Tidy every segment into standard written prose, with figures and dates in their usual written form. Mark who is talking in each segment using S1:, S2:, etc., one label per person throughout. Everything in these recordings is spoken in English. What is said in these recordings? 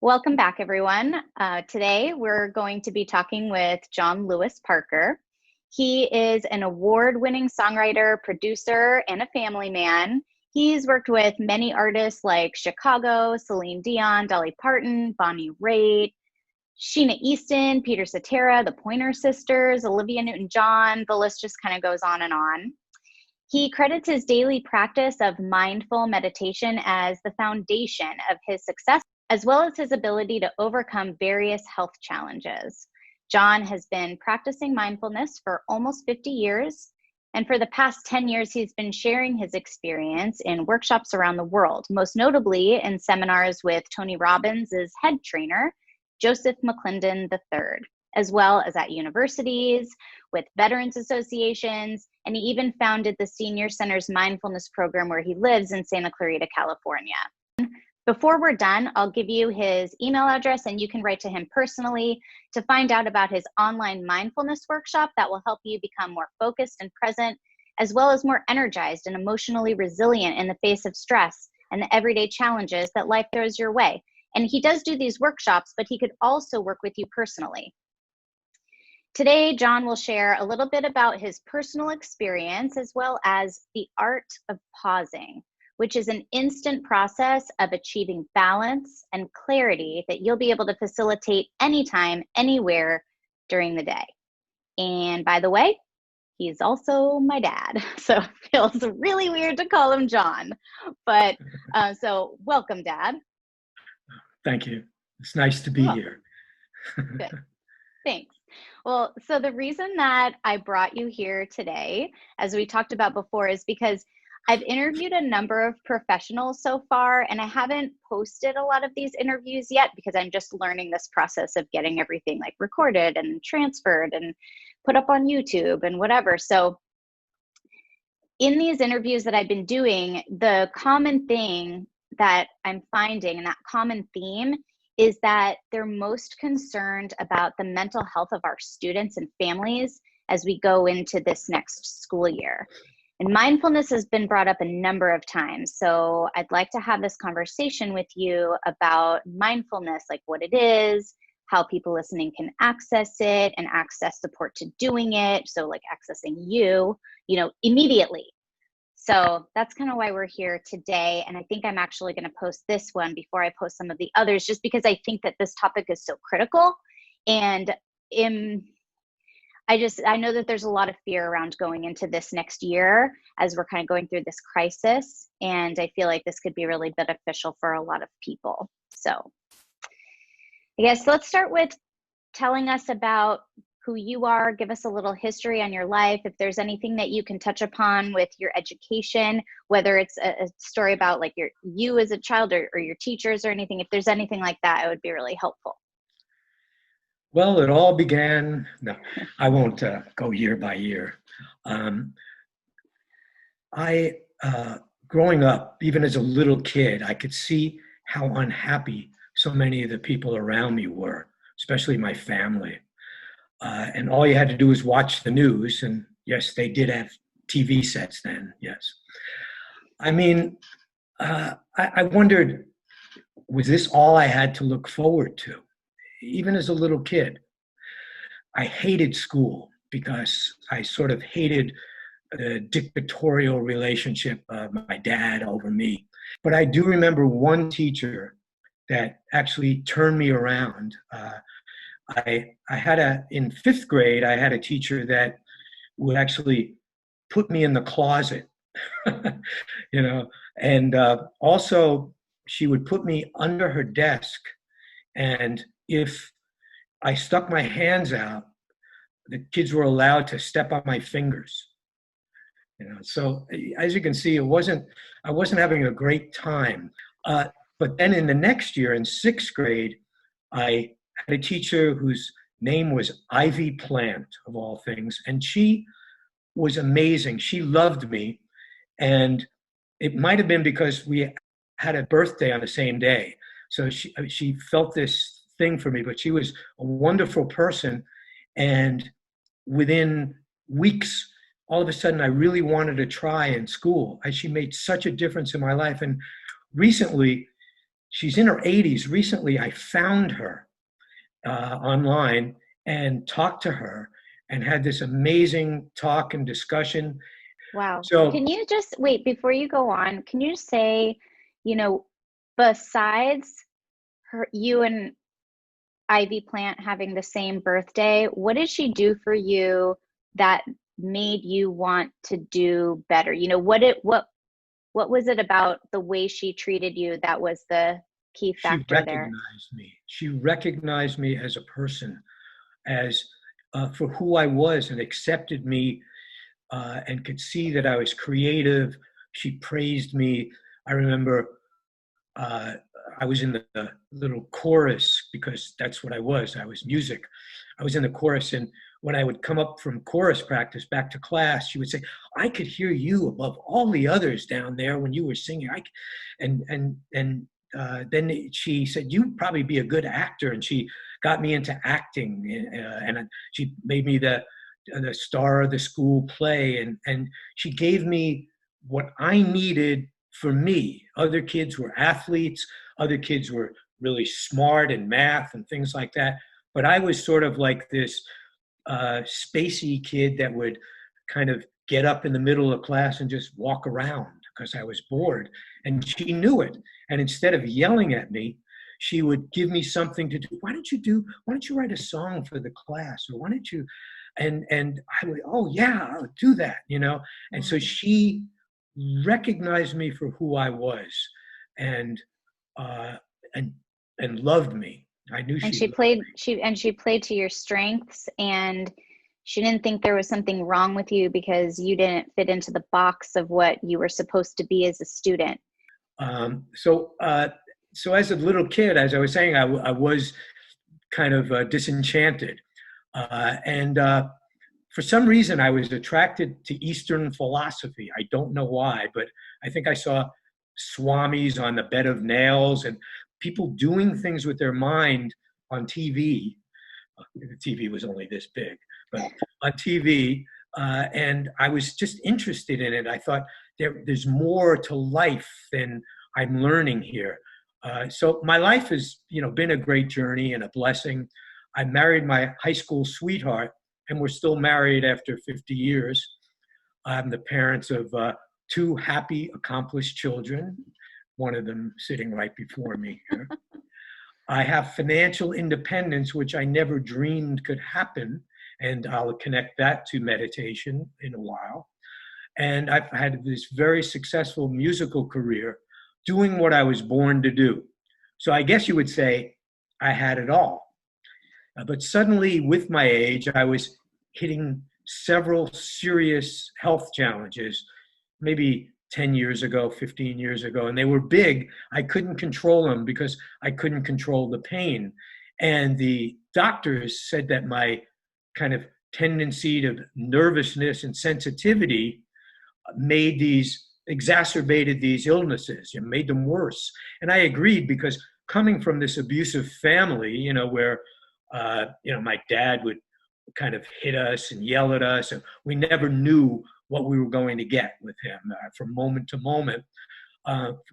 S1: Welcome back, everyone. Today, we're going to be talking with Jana Parker. He is an award-winning songwriter, producer, and a family man. He's worked with many artists like Chicago, Celine Dion, Dolly Parton, Bonnie Raitt, Sheena Easton, Peter Cetera, the Pointer Sisters, Olivia Newton-John. The list just kind of goes on and on. He credits his daily practice of mindful meditation as the foundation of his success, as well as his ability to overcome various health challenges. John has been practicing mindfulness for almost 50 years, and for the past 10 years, he's been sharing his experience in workshops around the world, most notably in seminars with Tony Robbins' head trainer, Joseph McClendon III, as well as at universities, with veterans associations, and he even founded the Senior Center's mindfulness program where he lives in Santa Clarita, California. Before we're done, I'll give you his email address and you can write to him personally to find out about his online mindfulness workshop that will help you become more focused and present, as well as more energized and emotionally resilient in the face of stress and the everyday challenges that life throws your way. And he does do these workshops, but he could also work with you personally. Today, John will share a little bit about his personal experience as well as the art of pausing, which is an instant process of achieving balance and clarity that you'll be able to facilitate anytime, anywhere during the day. And by the way, he's also my dad, so it feels really weird to call him John. But so welcome, Dad.
S2: Thank you. It's nice to be here.
S1: Good. Thanks. Well, so the reason that I brought you here today, as we talked about before, is because I've interviewed a number of professionals so far, and I haven't posted a lot of these interviews yet because I'm just learning this process of getting everything like recorded and transferred and put up on YouTube and whatever. So in these interviews that I've been doing, the common thing that I'm finding, and that common theme, is that they're most concerned about the mental health of our students and families as we go into this next school year. And mindfulness has been brought up a number of times. So I'd like to have this conversation with you about mindfulness, like what it is, how people listening can access it and access support to doing it. So like accessing you, immediately. So that's kind of why we're here today. And I think I'm actually going to post this one before I post some of the others, just because I think that this topic is so critical. And I know that there's a lot of fear around going into this next year as we're kind of going through this crisis. And I feel like this could be really beneficial for a lot of people. So I guess let's start with telling us about who you are. Give us a little history on your life. If there's anything that you can touch upon with your education, whether it's a story about like you as a child or your teachers or anything, if there's anything like that, it would be really helpful.
S2: Well, it all began, no, I won't go year by year. Growing up, even as a little kid, I could see how unhappy so many of the people around me were, especially my family. And all you had to do was watch the news. And yes, they did have TV sets then, yes. I mean, I wondered, was this all I had to look forward to? Even as a little kid, I hated school because I sort of hated the dictatorial relationship of my dad over me. But I do remember one teacher that actually turned me around. In fifth grade, I had a teacher that would actually put me in the closet, and also she would put me under her desk. And if I stuck my hands out, the kids were allowed to step on my fingers. So as you can see, I wasn't having a great time. But then in the next year, in sixth grade, I had a teacher whose name was Ivy Plant, of all things, and she was amazing. She loved me, and it might have been because we had a birthday on the same day. So she felt this thing for me, but she was a wonderful person. And within weeks, all of a sudden, I really wanted to try in school. She made such a difference in my life. And recently, she's in her 80s. Recently, I found her online and talked to her and had this amazing talk and discussion.
S1: Wow.
S2: So
S1: Can you just wait before you go on? Can you say, you know, besides you and Ivy Plant having the same birthday, what did she do for you that made you want to do better? You know, what was it about the way she treated you that was the key
S2: she
S1: factor there?
S2: recognized me. She recognized me as a person, as for who I was, and accepted me, and could see that I was creative. She praised me. I remember uh, I was in the little chorus because that's what I was. I was music. I was in the chorus, and when I would come up from chorus practice back to class, she would say, "I could hear you above all the others down there when you were singing." Then she said, "You'd probably be a good actor," and she got me into acting, and she made me the star of the school play, and she gave me what I needed for me. Other kids were athletes, other kids were really smart in math and things like that. But I was sort of like this spacey kid that would kind of get up in the middle of class and just walk around because I was bored. And she knew it. And instead of yelling at me, she would give me something to do. Why don't you write a song for the class? Or why don't you? And I would, oh yeah, I'll do that, you know? And so she recognized me for who I was, and uh, and and loved me. I knew
S1: And
S2: she
S1: she
S2: loved
S1: played
S2: me.
S1: she played to your strengths, and she didn't think there was something wrong with you because you didn't fit into the box of what you were supposed to be as a student.
S2: So as a little kid, as I was saying, I was kind of disenchanted, and for some reason, I was attracted to Eastern philosophy. I don't know why, but I think I saw swamis on the bed of nails and people doing things with their mind on TV. The TV was only this big, but on TV, and I was just interested in it. I thought there's more to life than I'm learning here. So my life has, been a great journey and a blessing. I married my high school sweetheart, and we're still married after 50 years. I'm the parents of two happy, accomplished children, one of them sitting right before me here. I have financial independence, which I never dreamed could happen, and I'll connect that to meditation in a while. And I've had this very successful musical career doing what I was born to do. So I guess you would say I had it all. But suddenly, with my age, I was hitting several serious health challenges, maybe 10 years ago, 15 years ago, and they were big. I couldn't control them because I couldn't control the pain. And the doctors said that my kind of tendency to nervousness and sensitivity exacerbated these illnesses, made them worse. And I agreed because coming from this abusive family, where my dad would kind of hit us and yell at us, and we never knew what we were going to get with him from moment to moment.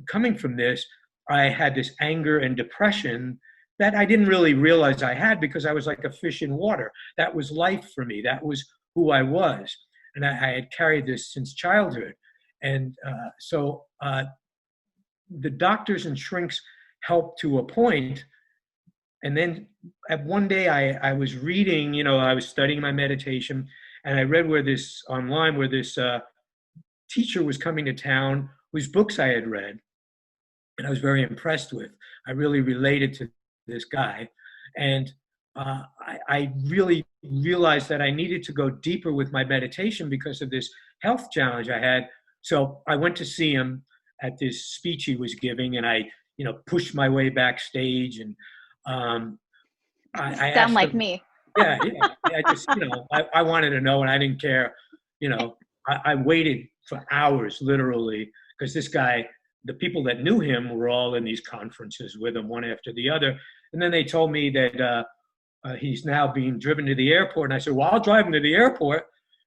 S2: Coming from this, I had this anger and depression that I didn't really realize I had because I was like a fish in water. That was life for me. That was who I was. And I had carried this since childhood. And so the doctors and shrinks helped to a point. And then at one day I was reading, I was studying my meditation, and I read online where this teacher was coming to town whose books I had read, and I was very impressed with. I really related to this guy. And I really realized that I needed to go deeper with my meditation because of this health challenge I had. So I went to see him at this speech he was giving, and I, pushed my way backstage, and I
S1: Sound
S2: asked
S1: like
S2: him,
S1: me.
S2: yeah. I just, I wanted to know, and I didn't care. I waited for hours, literally, because this guy, the people that knew him were all in these conferences with him, one after the other. And then they told me that he's now being driven to the airport. And I said, well, I'll drive him to the airport.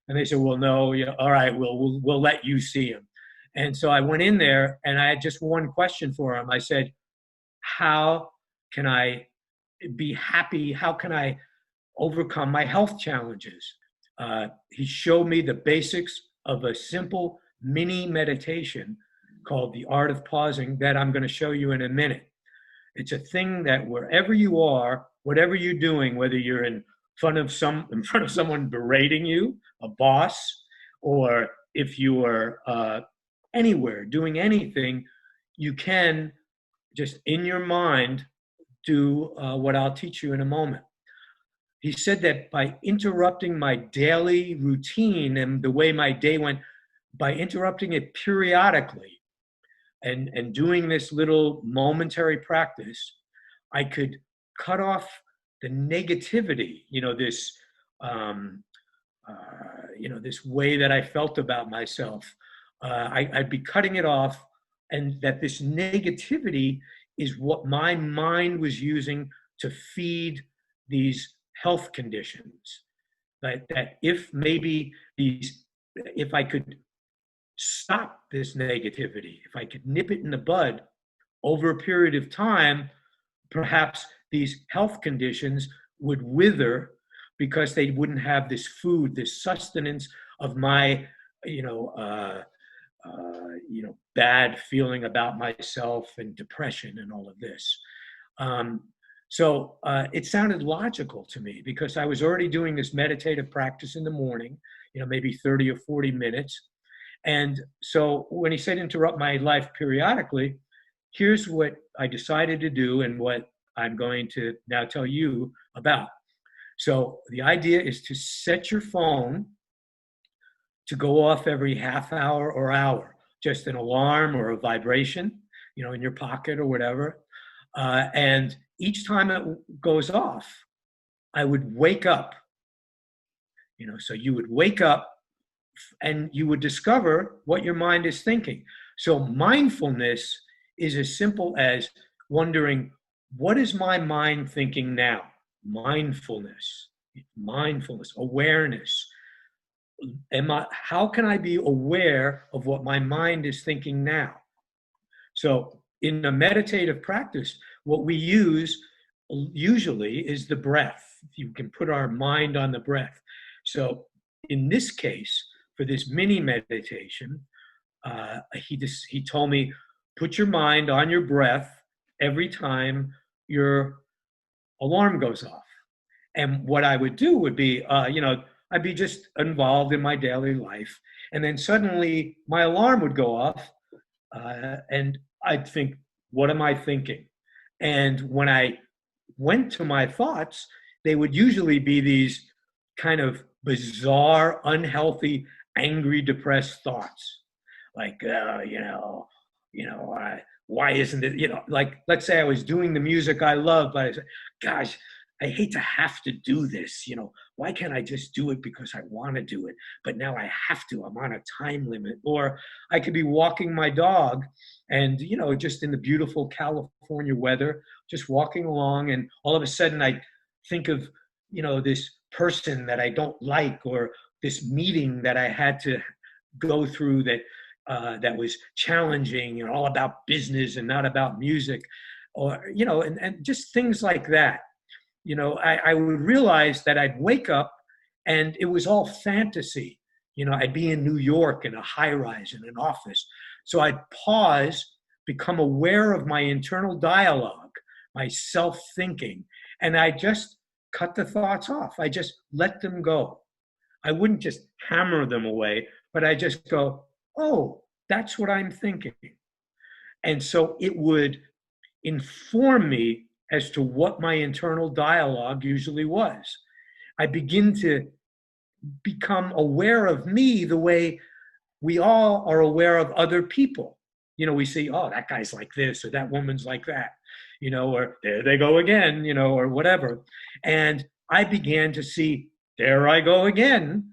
S2: And they said, well, no, all right, we'll let you see him. And so I went in there, and I had just one question for him. I said, how can I be happy? How can I overcome my health challenges? He showed me the basics of a simple mini meditation called The Art of Pausing that I'm going to show you in a minute. It's a thing that wherever you are, whatever you're doing, whether you're in front of someone berating you, a boss, or if you are anywhere doing anything, you can just in your mind do what I'll teach you in a moment. He said that by interrupting my daily routine and the way my day went, by interrupting it periodically and doing this little momentary practice, I could cut off the negativity, um, this way that I felt about myself. I'd be cutting it off, and that this negativity is what my mind was using to feed these health conditions. That if maybe if I could stop this negativity, if I could nip it in the bud over a period of time, perhaps these health conditions would wither because they wouldn't have this food, this sustenance of my, bad feeling about myself and depression and all of this. So it sounded logical to me because I was already doing this meditative practice in the morning, maybe 30 or 40 minutes. And so when he said interrupt my life periodically, here's what I decided to do and what I'm going to now tell you about. So the idea is to set your phone to go off every half hour or hour, just an alarm or a vibration, in your pocket or whatever. And each time it goes off, I would wake up. So you would wake up and you would discover what your mind is thinking. So mindfulness is as simple as wondering, what is my mind thinking now? Mindfulness, awareness. How can I be aware of what my mind is thinking now? So in a meditative practice, what we use usually is the breath. You can put our mind on the breath. So in this case, for this mini meditation, he told me, put your mind on your breath every time your alarm goes off. And what I would do would be, I'd be just involved in my daily life. And then suddenly my alarm would go off and I'd think, what am I thinking? And when I went to my thoughts, they would usually be these kind of bizarre, unhealthy, angry, depressed thoughts. Like, why isn't it, like, let's say I was doing the music I love, but I said, gosh, I hate to have to do this. Why can't I just do it because I want to do it? But now I have to. I'm on a time limit. Or I could be walking my dog and, just in the beautiful California weather, just walking along, and all of a sudden I think of, this person that I don't like, or this meeting that I had to go through that was challenging and all about business and not about music, or, and just things like that. I would realize that I'd wake up and it was all fantasy. I'd be in New York in a high rise in an office. So I'd pause, become aware of my internal dialogue, my self-thinking, and I just cut the thoughts off. I just let them go. I wouldn't just hammer them away, but I just go, oh, that's what I'm thinking. And so it would inform me as to what my internal dialogue usually was. I begin to become aware of me the way we all are aware of other people. We see, oh, that guy's like this, or that woman's like that, or there they go again, or whatever. And I began to see, there I go again.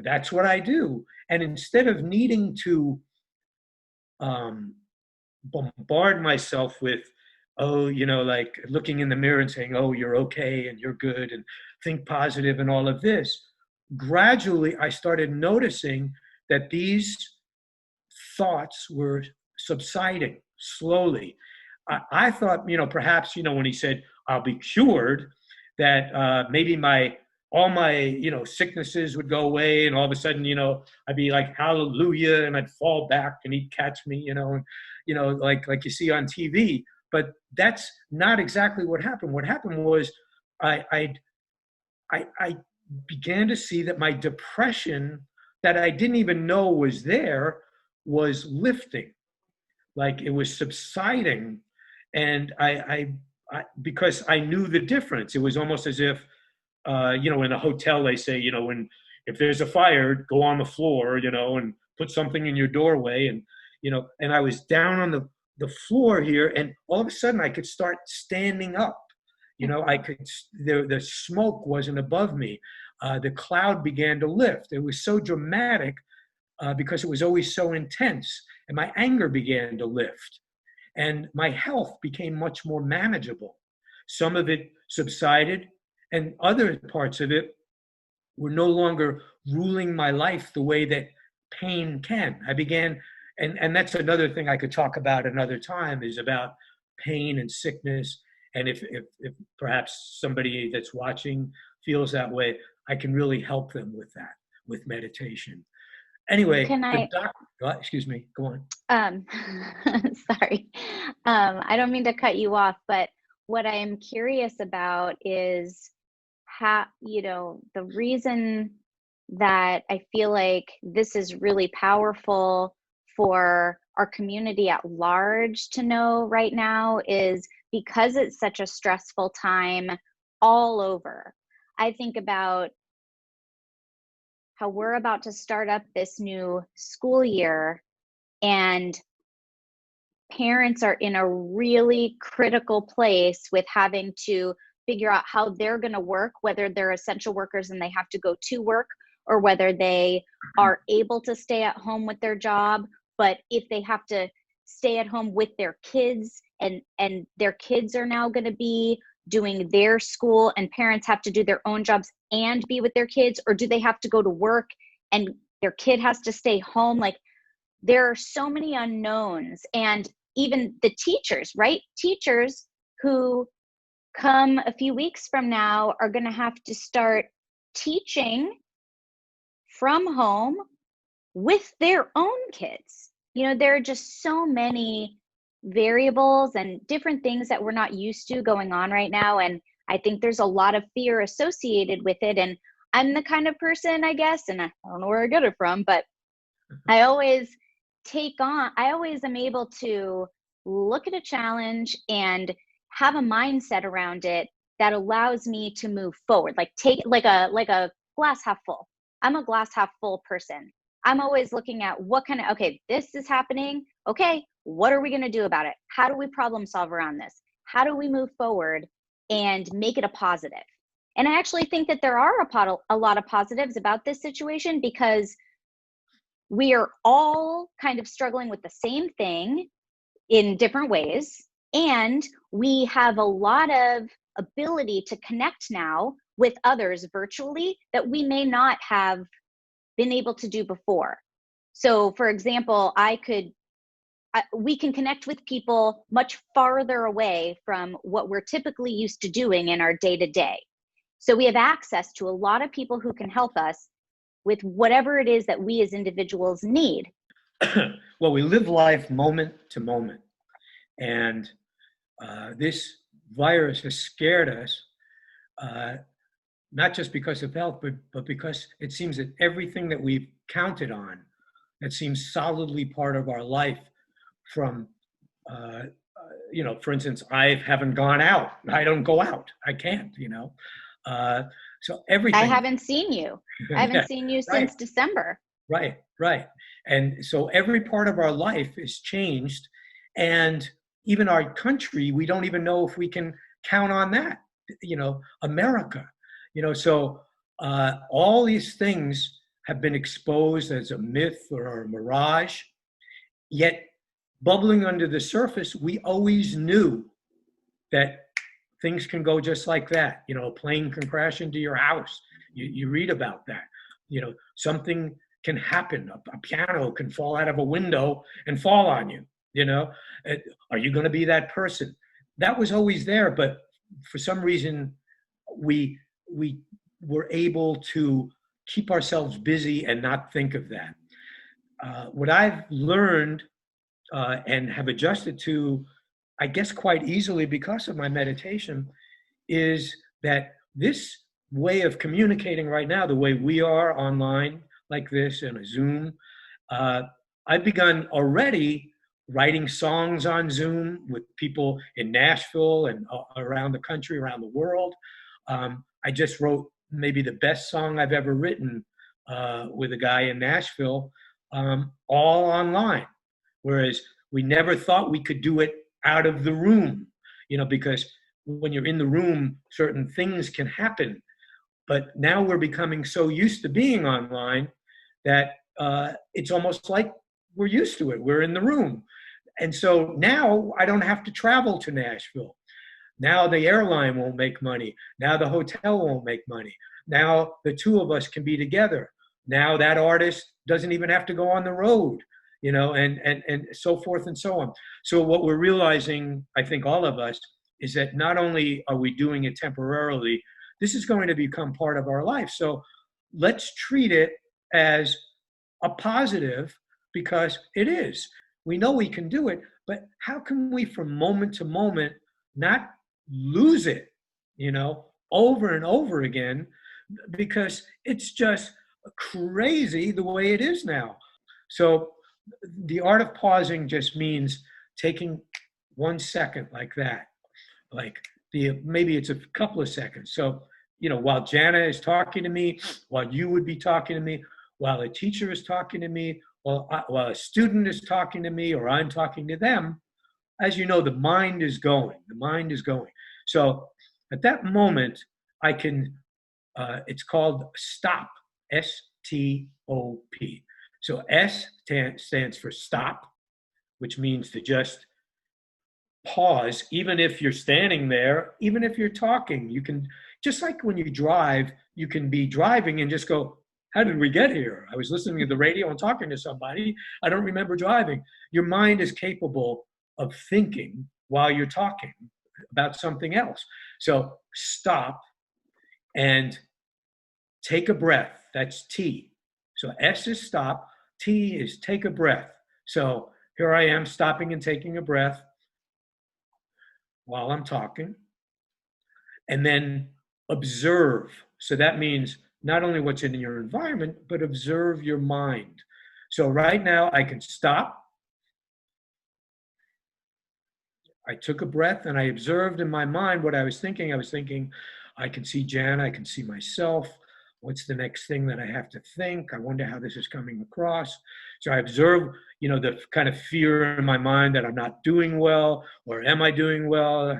S2: That's what I do. And instead of needing to bombard myself with, oh, like looking in the mirror and saying, oh, you're okay and you're good and think positive and all of this, gradually I started noticing that these thoughts were subsiding slowly. I thought, perhaps, when he said, I'll be cured, that maybe all my, sicknesses would go away, and all of a sudden, I'd be like, hallelujah, and I'd fall back and he'd catch me, and, like you see on TV. But that's not exactly what happened. What happened was I, I began to see that my depression that I didn't even know was there was lifting, like it was subsiding. And because I knew the difference, it was almost as if, in a hotel, they say, if there's a fire, go on the floor, and put something in your doorway. And I was down on the floor here, and all of a sudden I could start standing up. The smoke wasn't above me. The cloud began to lift. It was so dramatic because it was always so intense. And my anger began to lift. And my health became much more manageable. Some of it subsided, and other parts of it were no longer ruling my life the way that pain can. I began, and that's another thing I could talk about another time, is about pain and sickness. And if perhaps somebody that's watching feels that way, I can really help them with that, with meditation. Anyway, excuse me, go on.
S1: Sorry. I don't mean to cut you off, but what I'm curious about is how, the reason that I feel like this is really powerful for our community at large to know right now is because it's such a stressful time all over. I think about how we're about to start up this new school year, and parents are in a really critical place with having to figure out how they're going to work, whether they're essential workers and they have to go to work, or whether they are able to stay at home with their job. But if they have to stay at home with their kids, and their kids are now going to be doing their school, and parents have to do their own jobs and be with their kids, or do they have to go to work and their kid has to stay home? Like, there are so many unknowns. And even the teachers, right? Teachers who come a few weeks from now are going to have to start teaching from home with their own kids. There are just so many variables and different things that we're not used to going on right now. And I think there's a lot of fear associated with it. And I'm the kind of person, I guess, and I don't know where I get it from, but I always am able to look at a challenge and have a mindset around it that allows me to move forward. Like like a glass half full. I'm a glass half full person. I'm always looking at okay, this is happening. Okay, what are we going to do about it? How do we problem solve around this? How do we move forward and make it a positive? And I actually think that there are a lot of positives about this situation, because we are all kind of struggling with the same thing in different ways. And we have a lot of ability to connect now with others virtually that we may not have been able to do before. So for example, we can connect with people much farther away from what we're typically used to doing in our day-to-day. So we have access to a lot of people who can help us with whatever it is that we as individuals need.
S2: Well, we live life moment to moment. And this virus has scared us, not just because of health, but because it seems that everything that we've counted on, that seems solidly part of our life, from, for instance, I haven't gone out. I don't go out. I can't, so everything.
S1: I haven't seen you. I haven't seen you since December.
S2: Right. And so every part of our life is changed. And even our country, we don't even know if we can count on that, America, so all these things have been exposed as a myth or a mirage, yet bubbling under the surface, we always knew that things can go just like that. A plane can crash into your house. You read about that. Something can happen. A piano can fall out of a window and fall on you. You know, Uh, are you going to be that person? That was always there, but for some reason, we were able to keep ourselves busy and not think of that. What I've learned and have adjusted to, I guess, quite easily because of my meditation, is that this way of communicating right now, the way we are online like this in a Zoom, uh, I've begun already writing songs on Zoom with people in Nashville and around the country, around the world. I just wrote maybe the best song I've ever written with a guy in Nashville, all online. Whereas we never thought we could do it out of the room, because when you're in the room, certain things can happen. But now we're becoming so used to being online that it's almost like we're used to it. We're in the room. And so now I don't have to travel to Nashville. Now the airline won't make money. Now the hotel won't make money. Now the two of us can be together. Now that artist doesn't even have to go on the road, and so forth and so on. So what we're realizing, I think all of us, is that not only are we doing it temporarily, this is going to become part of our life. So let's treat it as a positive, because it is. We know we can do it, but how can we from moment to moment not lose it, over and over again, because it's just crazy the way it is now. So the art of pausing just means taking 1 second like that, like maybe it's a couple of seconds. So, while Jana is talking to me, while you would be talking to me, while a teacher is talking to me, while a student is talking to me, or I'm talking to them, as you know, the mind is going. The mind is going. So at that moment, I can, it's called STOP, S-T-O-P. So S stands for stop, which means to just pause, even if you're standing there, even if you're talking. You can, just like when you drive, you can be driving and just go, how did we get here? I was listening to the radio and talking to somebody. I don't remember driving. Your mind is capable of thinking while you're talking about something else. So stop and take a breath. That's T. So S is stop. T is take a breath. So here I am stopping and taking a breath while I'm talking. And then observe. So that means not only what's in your environment, but observe your mind. So right now I can stop. I took a breath and I observed in my mind what I was thinking. I was thinking, I can see Jana, I can see myself. What's the next thing that I have to think? I wonder how this is coming across. So I observe, the kind of fear in my mind that I'm not doing well, or am I doing well?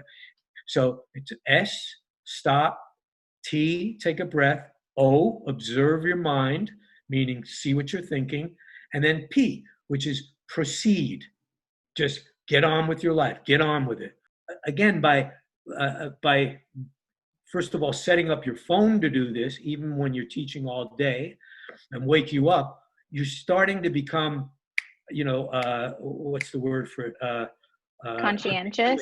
S2: So it's S, stop. T, take a breath. O, observe your mind, meaning see what you're thinking. And then P, which is proceed. Just get on with your life. Get on with it. Again, by first of all, setting up your phone to do this, even when you're teaching all day, and wake you up, you're starting to become, what's the word for it?
S1: Conscientious.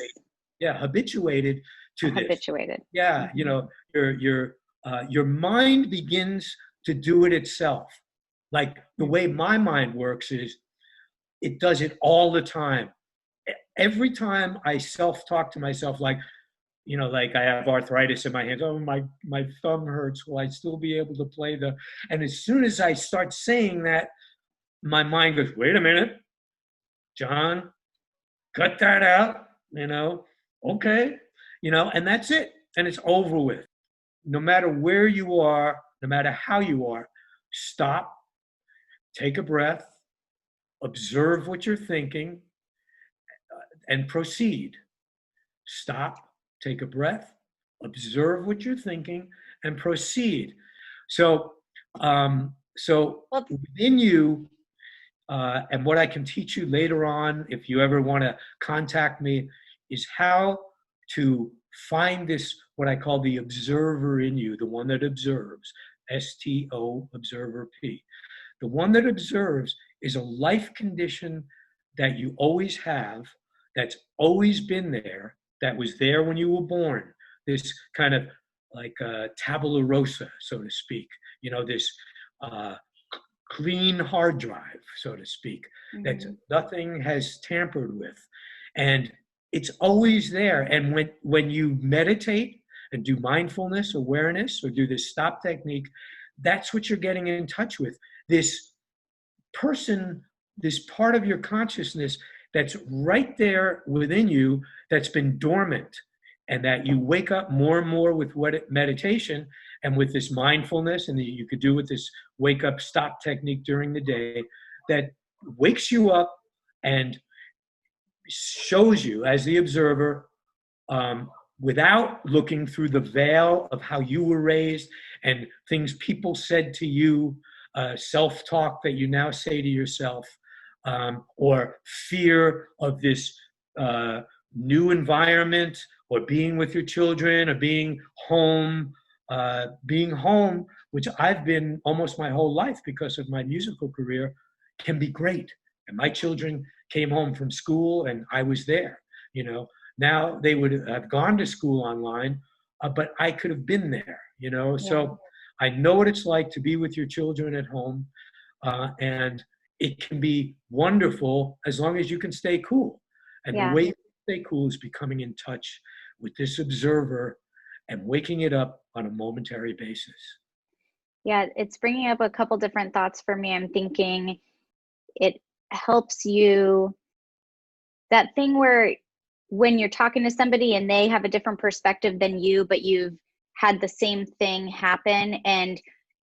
S2: Habituated to this.
S1: Habituated.
S2: Yeah, your mind begins to do it itself. Like the way my mind works is, it does it all the time. Every time I self-talk to myself, like I have arthritis in my hands. Oh, my thumb hurts. Will I still be able to play the? And as soon as I start saying that, my mind goes, wait a minute, John, cut that out. Okay, and that's it. And it's over with. No matter where you are, no matter how you are, stop, take a breath, observe what you're thinking, and proceed. Stop, take a breath, observe what you're thinking, and proceed. So, within you, and what I can teach you later on, if you ever want to contact me, is how to find this, what I call the observer in you, the one that observes, S-T-O, observer P. The one that observes is a life condition that you always have, that's always been there, that was there when you were born. This kind of like tabula rasa, so to speak. This uh, clean hard drive, so to speak, that nothing has tampered with. And it's always there. And when you meditate and do mindfulness, awareness, or do this stop technique, that's what you're getting in touch with. This person, this part of your consciousness that's right there within you, that's been dormant, and that you wake up more and more with meditation and with this mindfulness, and that you could do with this wake up stop technique during the day, that wakes you up and shows you as the observer, without looking through the veil of how you were raised and things people said to you, self-talk that you now say to yourself, or fear of this new environment, or being with your children, or being home, which I've been almost my whole life because of my musical career, can be great. And my children came home from school and I was there. Now they would have gone to school online, but I could have been there.
S1: Yeah.
S2: So I know what it's like to be with your children at home, and it can be wonderful as long as you can stay cool. And the way you stay cool is becoming in touch with this observer and waking it up on a momentary basis.
S1: Yeah, it's bringing up a couple different thoughts for me. I'm thinking it helps you, that thing where when you're talking to somebody and they have a different perspective than you, but you've had the same thing happen and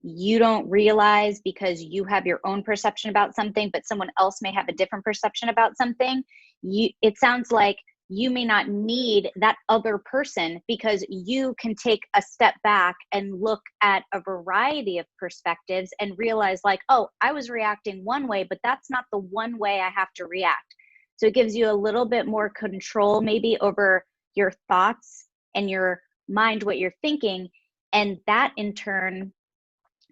S1: you don't realize because you have your own perception about something, but someone else may have a different perception about something. It sounds like you may not need that other person because you can take a step back and look at a variety of perspectives and realize like, oh, I was reacting one way, but that's not the one way I have to react. So it gives you a little bit more control maybe over your thoughts and your mind, what you're thinking. And that in turn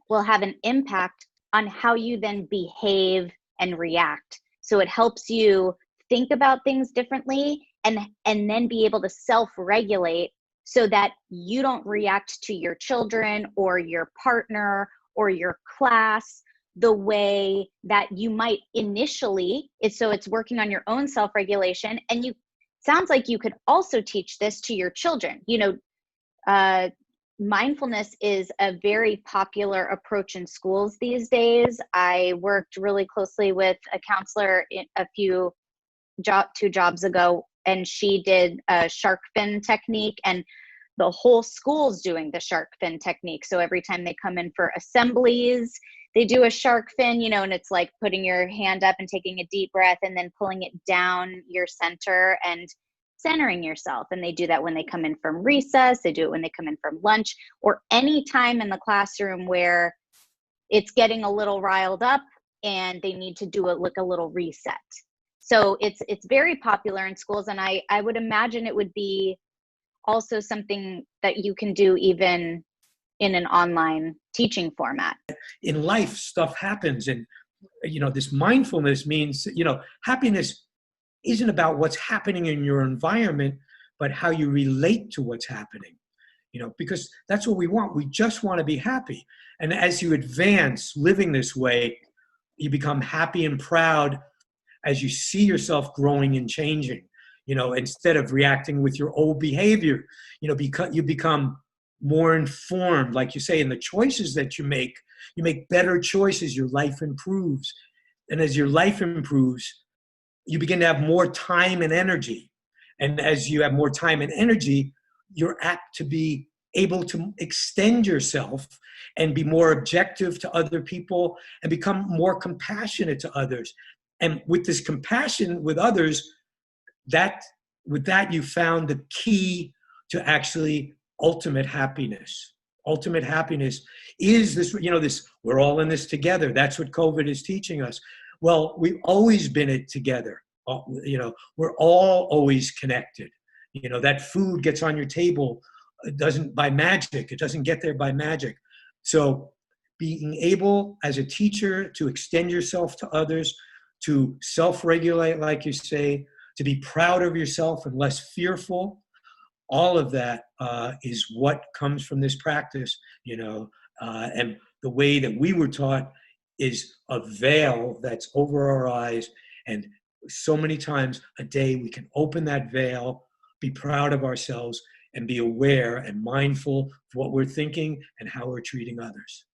S1: will have an impact on how you then behave and react. So it helps you think about things differently and then be able to self-regulate so that you don't react to your children or your partner or your class the way that you might initially. So it's working on your own self-regulation. And you sounds like you could also teach this to your children. Mindfulness is a very popular approach in schools these days. I worked really closely with a counselor two jobs ago, and she did a shark fin technique, and the whole school's doing the shark fin technique. So every time they come in for assemblies, they do a shark fin, and it's like putting your hand up and taking a deep breath and then pulling it down your center and centering yourself. And they do that when they come in from recess, they do it when they come in from lunch, or any time in the classroom where it's getting a little riled up and they need to do a little reset. So it's very popular in schools, and I would imagine it would be also something that you can do even in an online teaching format.
S2: In life, stuff happens, and this mindfulness means happiness isn't about what's happening in your environment, but how you relate to what's happening. Because that's what we want. We just want to be happy. And as you advance living this way, you become happy and proud as you see yourself growing and changing. Instead of reacting with your old behavior, you become more informed, like you say, in the choices that you make better choices, your life improves. And as your life improves, you begin to have more time and energy. And as you have more time and energy, you're apt to be able to extend yourself and be more objective to other people and become more compassionate to others. And with this compassion with others, with that you found the key to actually ultimate happiness. Ultimate happiness is this, we're all in this together. That's what COVID is teaching us. Well, we've always been it together. We're all always connected. That food gets on your table, it doesn't by magic. It doesn't get there by magic. So being able as a teacher to extend yourself to others, to self-regulate, like you say, to be proud of yourself and less fearful. All of that is what comes from this practice, and the way that we were taught is a veil that's over our eyes. And so many times a day we can open that veil, be proud of ourselves, and be aware and mindful of what we're thinking and how we're treating others.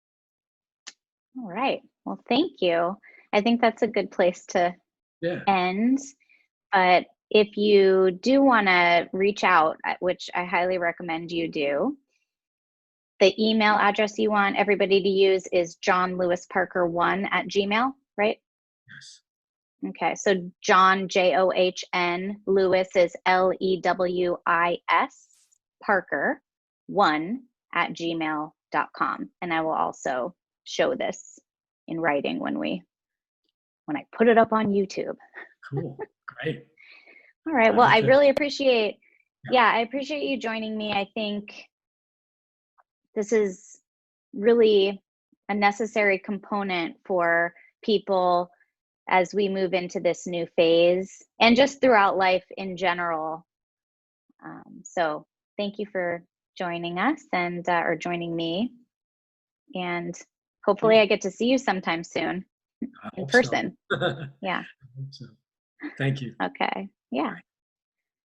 S1: All right. Well, thank you. I think that's a good place to end. But if you do want to reach out, which I highly recommend you do, the email address you want everybody to use is johnlewisparker1@gmail, right?
S2: Yes.
S1: Okay, so John, John, Lewis is Lewis, Parker1@gmail.com. And I will also show this in writing when I put it up on YouTube.
S2: Cool. Great.
S1: All right. Well, I really appreciate, I appreciate you joining me. I think this is really a necessary component for people as we move into this new phase and just throughout life in general. So thank you for joining us or joining me. And hopefully I get to see you sometime soon in person.
S2: So.
S1: Yeah.
S2: I hope so. Thank you.
S1: Okay. Yeah.